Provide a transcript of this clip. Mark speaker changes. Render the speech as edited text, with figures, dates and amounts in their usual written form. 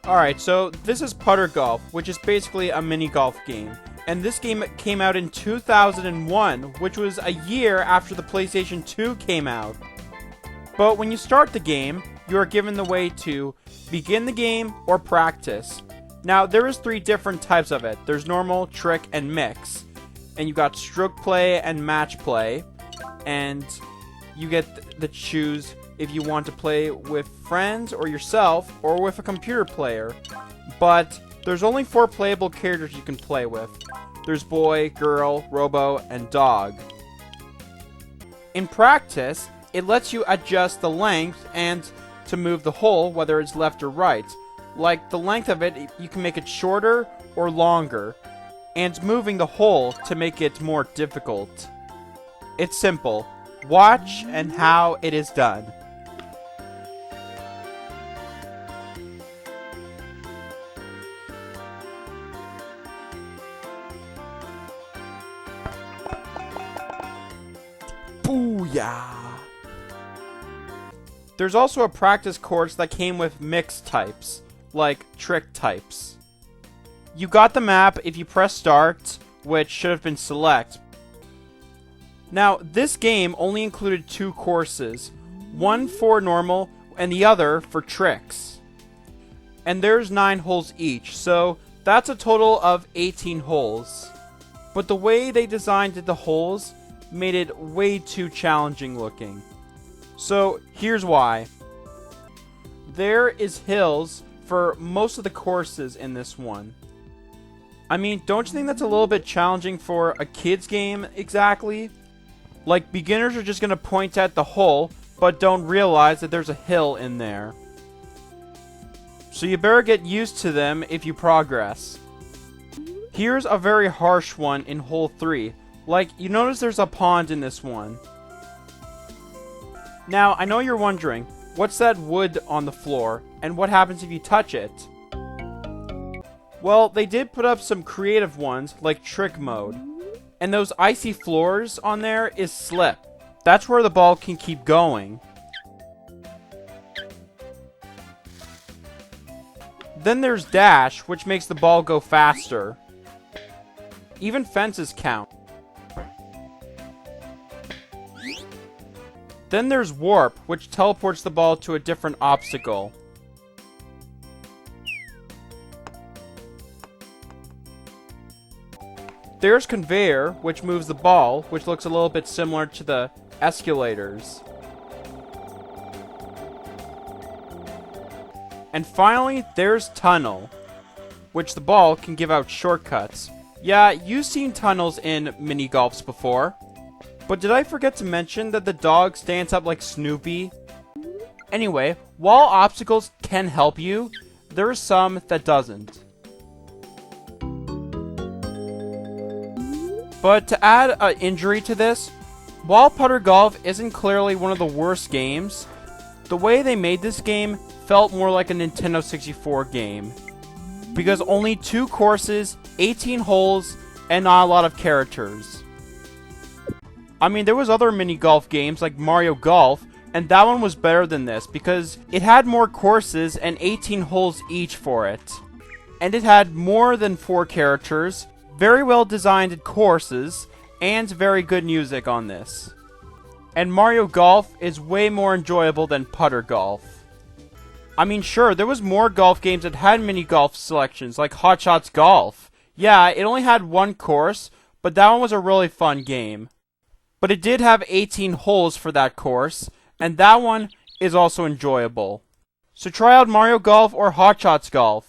Speaker 1: Alright, so this is Putter Golf, which is basically a mini golf game. And this game came out in 2001, which was a year after the PlayStation 2 came out. But when you start the game, you are given the way to begin the game or practice. Now, there is 3 different types of it. There's normal, trick, and mix. And you got stroke play and match play. And you get to choose if you want to play with friends or yourself or with a computer player. But there's only 4 playable characters you can play with. There's boy, girl, robo, and dog. In practice, it lets you adjust the length and to move the hole, whether it's left or right. Like the length of it, you can make it shorter or longer, and moving the hole to make it more difficult. It's simple. Watch and how it is done. Booyah! There's also a practice course that came with mixed types, like trick types. You got the map if you press start, which should have been select. Now, this game only included 2 courses, one for normal and the other for tricks. And there's 9 holes each, so that's a total of 18 holes. But the way they designed the holes made it way too challenging looking. So here's why. There is hills for most of the courses in this one. I mean, don't you think that's a little bit challenging for a kid's game exactly? Like, beginners are just going to point at the hole, but don't realize that there's a hill in there. So you better get used to them if you progress. Here's a very harsh one in hole 3. Like, you notice there's a pond in this one. Now, I know you're wondering, what's that wood on the floor, and what happens if you touch it? Well, they did put up some creative ones, like trick mode. And those icy floors on there is slip. That's where the ball can keep going. Then there's dash, which makes the ball go faster. Even fences count. Then there's warp, which teleports the ball to a different obstacle. There's conveyor, which moves the ball, which looks a little bit similar to the escalators. And finally, there's tunnel, which the ball can give out shortcuts. Yeah, you've seen tunnels in mini golfs before. But did I forget to mention that the dog stands up like Snoopy? Anyway, while obstacles can help you, there are some that doesn't. But to add an injury to this, while Putter Golf isn't clearly one of the worst games, the way they made this game felt more like a Nintendo 64 game. Because only 2 courses, 18 holes, and not a lot of characters. I mean, there was other mini golf games like Mario Golf, and that one was better than this because it had more courses and 18 holes each for it. And it had more than 4 characters, very well designed courses, and very good music on this. And Mario Golf is way more enjoyable than Putter Golf. I mean, sure, there was more golf games that had mini golf selections, like Hot Shots Golf. Yeah, it only had 1 course, but that one was a really fun game. But it did have 18 holes for that course, and that one is also enjoyable. So try out Mario Golf or Hot Shots Golf.